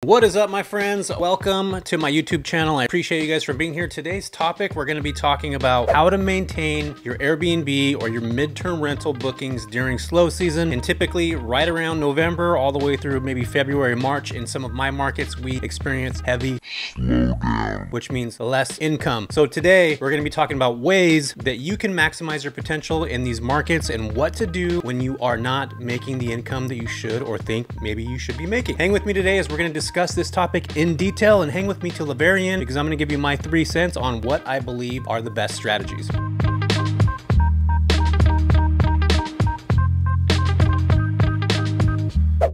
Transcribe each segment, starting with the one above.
What is up, my friends? Welcome to my YouTube channel. I appreciate you guys for being here. Today's topic, we're going to be talking about how to maintain your Airbnb or your midterm rental bookings during slow season, and typically right around November all the way through maybe February, March. In some of my markets, we experience heavy slowdown, which means less income. So today we're going to be talking about ways that you can maximize your potential in these markets and what to do when you are not making the income that you should or think maybe you should be making. Hang with me today as we're going to discuss this topic in detail, and hang with me till the very end because I'm going to give you my 3 cents on what I believe are the best strategies.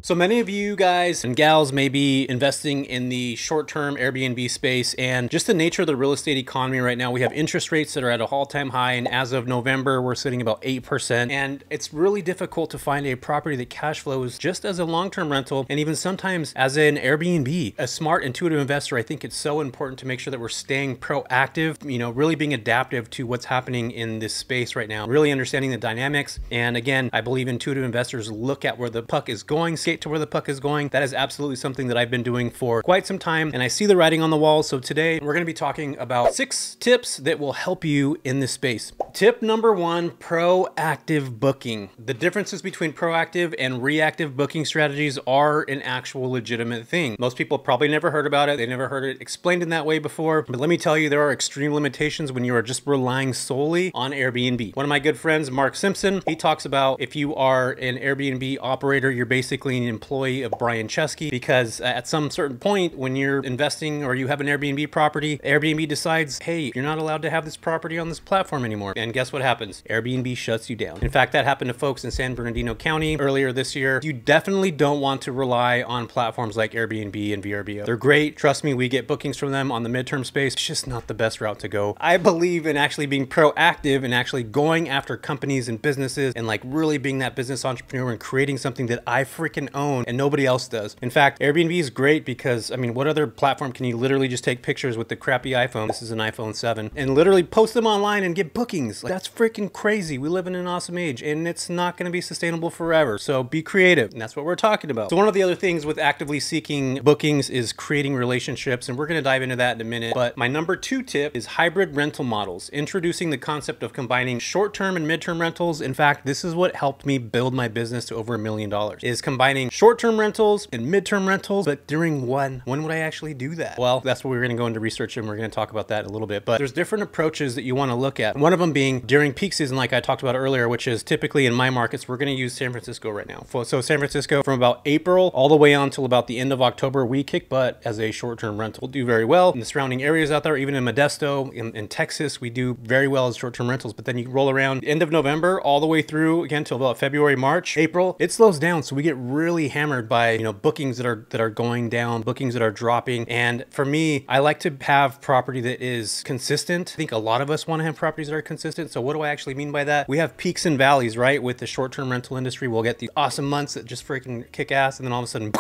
So many of you guys and gals may be investing in the short-term Airbnb space, and just the nature of the real estate economy right now, we have interest rates that are at an all-time high, and as of November, we're sitting about 8%, and it's really difficult to find a property that cash flows just as a long-term rental, and even sometimes as an Airbnb. A smart, intuitive investor, I think it's so important to make sure that we're staying proactive, really being adaptive to what's happening in this space right now, really understanding the dynamics. And again, I believe intuitive investors look at where the puck is going, skate to where the puck is going. That is absolutely something that I've been doing for quite some time, and I see the writing on the wall. So today we're going to be talking about 6 tips that will help you in this space. Tip number 1, proactive booking. The differences between proactive and reactive booking strategies are an actual legitimate thing. Most people probably never heard about it. They never heard it explained in that way before, but let me tell you, there are extreme limitations when you are just relying solely on Airbnb. One of my good friends, Mark Simpson, he talks about if you are an Airbnb operator, you're basically an employee of Brian Chesky, because at some certain point when you're investing or you have an Airbnb property, Airbnb decides, hey, you're not allowed to have this property on this platform anymore. And guess what happens? Airbnb shuts you down. In fact, that happened to folks in San Bernardino County earlier this year. You definitely don't want to rely on platforms like Airbnb and VRBO. They're great. Trust me, we get bookings from them on the midterm space. It's just not the best route to go. I believe in actually being proactive and actually going after companies and businesses and like really being that business entrepreneur and creating something that I freaking own and nobody else does. In fact, Airbnb is great because, I mean, what other platform can you literally just take pictures with the crappy iPhone? This is an iPhone 7 and literally post them online and get bookings. Like, that's freaking crazy. We live in an awesome age and it's not going to be sustainable forever. So be creative. And that's what we're talking about. So one of the other things with actively seeking bookings is creating relationships. And we're going to dive into that in a minute. But my number 2 tip is hybrid rental models, introducing the concept of combining short-term and midterm rentals. In fact, this is what helped me build my business to over $1 million, is combining short-term rentals and midterm rentals. But during when would I actually do that? Well, that's what we're going to go into research, and we're going to talk about that a little bit. But there's different approaches that you want to look at. One of them being during peak season, like I talked about earlier, which is typically in my markets, we're going to use San Francisco right now. So San Francisco, from about April all the way on till about the end of October, we kick butt as a short-term rental. We'll do very well in the surrounding areas out there. Even in Modesto, in Texas, we do very well as short-term rentals. But then you roll around end of November all the way through again till about February, March, April, it slows down. So we get really hammered by bookings that are going down, bookings that are dropping. And for me, I like to have property that is consistent. I think a lot of us want to have properties that are consistent. So what do I actually mean by that? We have peaks and valleys, right? With the short-term rental industry, we'll get these awesome months that just freaking kick ass, and then all of a sudden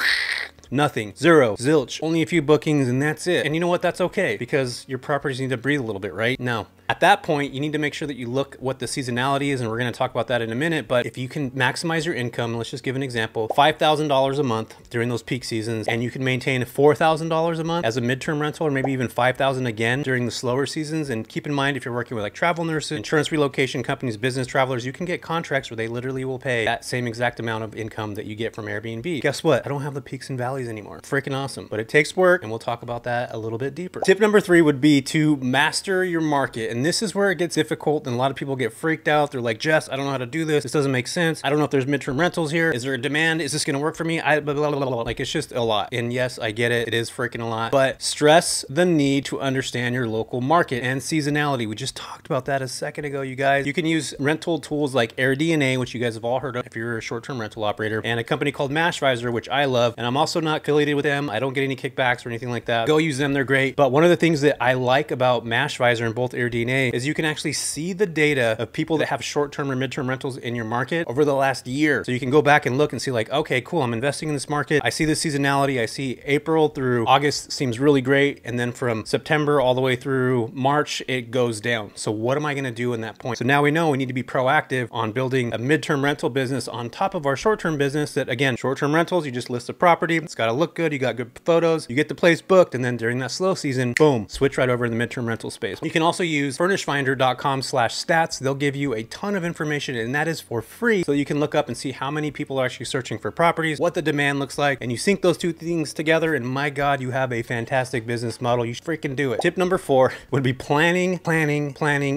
nothing, zero, zilch, only a few bookings, and that's it. And you know what? That's okay, because your properties need to breathe a little bit, right? No. At that point, you need to make sure that you look what the seasonality is, and we're going to talk about that in a minute. But if you can maximize your income, let's just give an example, $5,000 a month during those peak seasons, and you can maintain $4,000 a month as a midterm rental, or maybe even $5,000 again during the slower seasons. And keep in mind, if you're working with like travel nurses, insurance relocation companies, business travelers, you can get contracts where they literally will pay that same exact amount of income that you get from Airbnb. Guess what? I don't have the peaks and valleys anymore. Freaking awesome. But it takes work, and we'll talk about that a little bit deeper. Tip number 3 would be to master your market. And this is where it gets difficult, and a lot of people get freaked out. They're like, Jess, I don't know how to do this. This doesn't make sense. I don't know if there's midterm rentals here. Is there a demand? Is this going to work for me? Blah, blah, blah, blah. Like, it's just a lot. And yes, I get it. It is freaking a lot. But stress the need to understand your local market and seasonality. We just talked about that a second ago, you guys. You can use rental tools like AirDNA, which you guys have all heard of if you're a short-term rental operator, and a company called Mashvisor, which I love. And I'm also not affiliated with them. I don't get any kickbacks or anything like that. Go use them. They're great. But one of the things that I like about Mashvisor and both AirDNA A, is you can actually see the data of people that have short-term or midterm rentals in your market over the last year. So you can go back and look and see like, okay, cool, I'm investing in this market. I see the seasonality. I see April through August seems really great. And then from September all the way through March, it goes down. So what am I going to do in that point? So now we know we need to be proactive on building a midterm rental business on top of our short-term business. That again, short-term rentals, you just list a property. It's got to look good. You got good photos. You get the place booked. And then during that slow season, boom, switch right over in the midterm rental space. You can also use furnishfinder.com/stats. They'll give you a ton of information, and that is for free. So you can look up and see how many people are actually searching for properties, what the demand looks like, and you sync those two things together, and my God, you have a fantastic business model. You should freaking do it. Tip number 4 would be planning,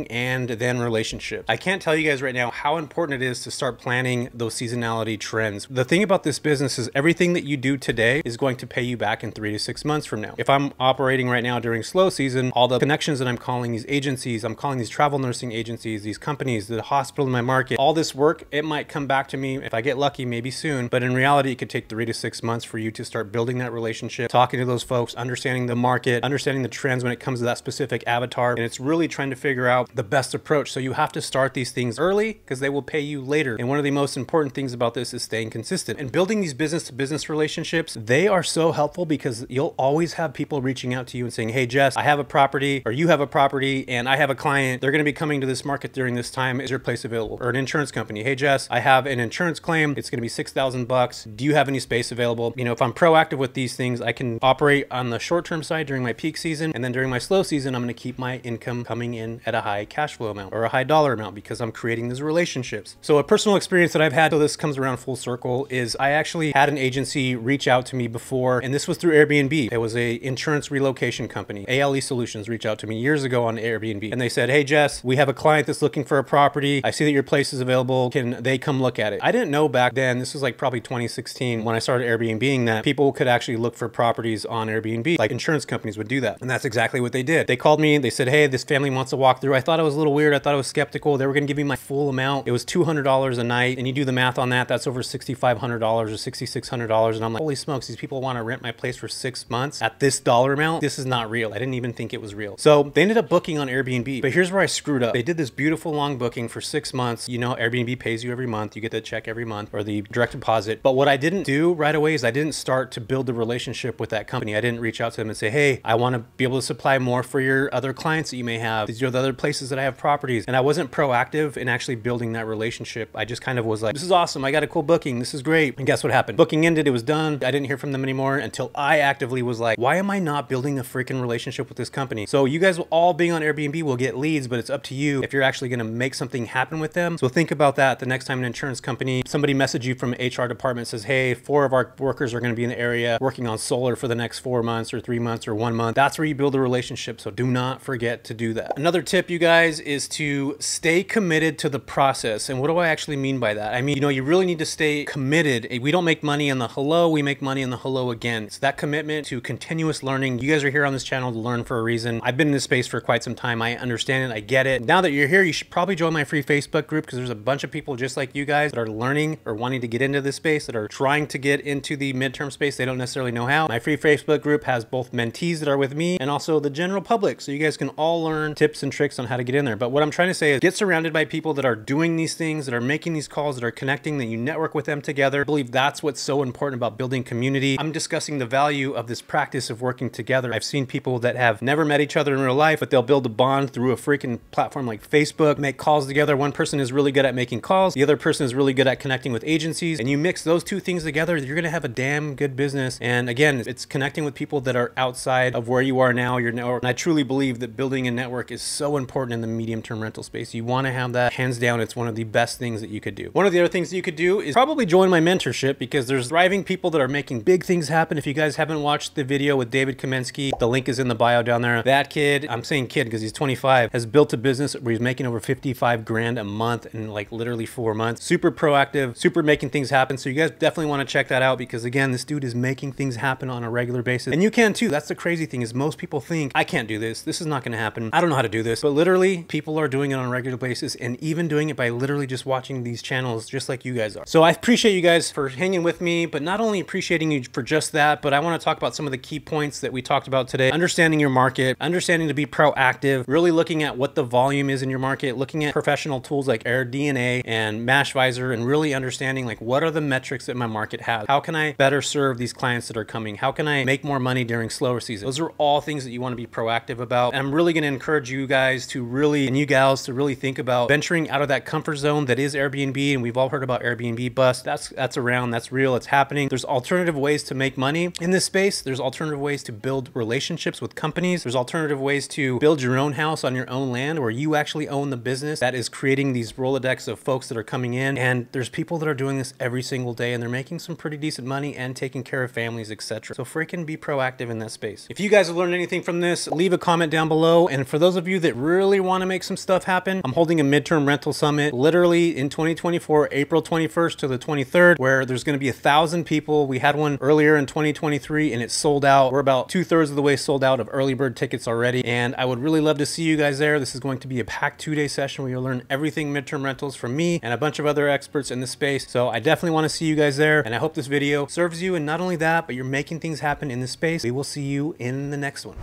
and then relationship. I can't tell you guys right now how important it is to start planning those seasonality trends. The thing about this business is everything that you do today is going to pay you back in 3 to 6 months from now. If I'm operating right now during slow season, all the connections that I'm calling these agencies, I'm calling these travel nursing agencies, these companies, the hospital in my market, all this work, it might come back to me if I get lucky, maybe soon. But in reality, it could take 3 to 6 months for you to start building that relationship, talking to those folks, understanding the market, understanding the trends when it comes to that specific avatar. And it's really trying to figure out the best approach. So you have to start these things early because they will pay you later. And one of the most important things about this is staying consistent and building these business to business relationships. They are so helpful because you'll always have people reaching out to you and saying, hey, Jess, I have a property, or you have a property and I have a client. They're going to be coming to this market during this time. Is your place available? Or an insurance company. Hey, Jess, I have an insurance claim. It's going to be $6,000. Do you have any space available? You know, if I'm proactive with these things, I can operate on the short-term side during my peak season. And then during my slow season, I'm going to keep my income coming in at a high cash flow amount or a high dollar amount because I'm creating these relationships. So a personal experience that I've had, so this comes around full circle, is I actually had an agency reach out to me before, and this was through Airbnb. It was a insurance relocation company. ALE Solutions reached out to me years ago on Airbnb, and they said, hey, Jess, we have a client that's looking for a property. I see that your place is available. Can they come look at it? I didn't know back then, this was like probably 2016 when I started Airbnb, that people could actually look for properties on Airbnb, like insurance companies would do that. And that's exactly what they did. They called me, they said, hey, this family wants to walk through. I thought it was a little weird. I thought I was skeptical. They were going to give me my full amount. It was $200 a night. And you do the math on that, that's over $6,500 or $6,600. And I'm like, holy smokes, these people want to rent my place for 6 months at this dollar amount. This is not real. I didn't even think it was real. So they ended up booking on Airbnb. But here's where I screwed up. They did this beautiful long booking for 6 months. You know, Airbnb pays you every month. You get the check every month or the direct deposit. But what I didn't do right away is I didn't start to build the relationship with that company. I didn't reach out to them and say, hey, I want to be able to supply more for your other clients that you may have. These are the other places that I have properties. And I wasn't proactive in actually building that relationship. I just kind of was like, this is awesome. I got a cool booking. This is great. And guess what happened? Booking ended. It was done. I didn't hear from them anymore until I actively was like, why am I not building a freaking relationship with this company? So you guys will all being on Airbnb will get leads, but it's up to you if you're actually going to make something happen with them. So think about that the next time an insurance company, somebody message you from an HR department, says, hey, 4 of our workers are going to be in the area working on solar for the next 4 months or 3 months or 1 month. That's where you build a relationship. So do not forget to do that. Another tip, you guys, is to stay committed to the process. And what do I actually mean by that? I mean, you know, you really need to stay committed. We don't make money on the hello, we make money on the hello again. It's that commitment to continuous learning. You guys are here on this channel to learn for a reason. I've been in this space for quite some time. I understand it. I get it. Now that you're here, you should probably join my free Facebook group because there's a bunch of people just like you guys that are learning or wanting to get into this space, that are trying to get into the midterm space. They don't necessarily know how. My free Facebook group has both mentees that are with me and also the general public. So you guys can all learn tips and tricks on how to get in there. But what I'm trying to say is get surrounded by people that are doing these things, that are making these calls, that are connecting, that you network with them together. I believe that's what's so important about building community. I'm discussing the value of this practice of working together. I've seen people that have never met each other in real life, but they'll build a bond through a freaking platform like Facebook, make calls together. One person is really good at making calls. The other person is really good at connecting with agencies. And you mix those two things together, you're going to have a damn good business. And again, it's connecting with people that are outside of where you are now, your network. And I truly believe that building a network is so important in the medium-term rental space. You want to have that. Hands down, it's one of the best things that you could do. One of the other things that you could do is probably join my mentorship because there's thriving people that are making big things happen. If you guys haven't watched the video with David Kamensky, the link is in the bio down there. That kid, I'm saying kid because he's 25, has built a business where he's making over 55 grand a month in like literally 4 months. Super proactive, super making things happen. So you guys definitely want to check that out because again, this dude is making things happen on a regular basis. And you can too. That's the crazy thing is most people think, I can't do this. This is not going to happen. I don't know how to do this. But literally, people are doing it on a regular basis and even doing it by literally just watching these channels just like you guys are. So I appreciate you guys for hanging with me, but not only appreciating you for just that, but I want to talk about some of the key points that we talked about today. Understanding your market, understanding to be proactive, really looking at what the volume is in your market, looking at professional tools like AirDNA and Mashvisor, and really understanding like what are the metrics that my market has. How can I better serve these clients that are coming? How can I make more money during slower seasons? Those are all things that you want to be proactive about. And I'm really going to encourage you guys to really, and you gals, to really think about venturing out of that comfort zone that is Airbnb. And we've all heard about Airbnb bust. That's around, that's real, it's happening. There's alternative ways to make money in this space. There's alternative ways to build relationships with companies. There's alternative ways to build your own house on your own land where you actually own the business that is creating these Rolodex of folks that are coming in. And there's people that are doing this every single day and they're making some pretty decent money and taking care of families, etc. So freaking be proactive in that space. If you guys have learned anything from this, leave a comment down below. And for those of you that really want to make some stuff happen, I'm holding a midterm rental summit literally in 2024, April 21st to the 23rd, where there's going to be 1,000 people. We had one earlier in 2023 and it's sold out. We're about 2/3 of the way sold out of early bird tickets already. And I would really love to see you guys there. This is going to be a packed 2-day session where you'll learn everything midterm rentals from me and a bunch of other experts in the space. So I definitely want to see you guys there. And I hope this video serves you. And not only that, but you're making things happen in this space. We will see you in the next one.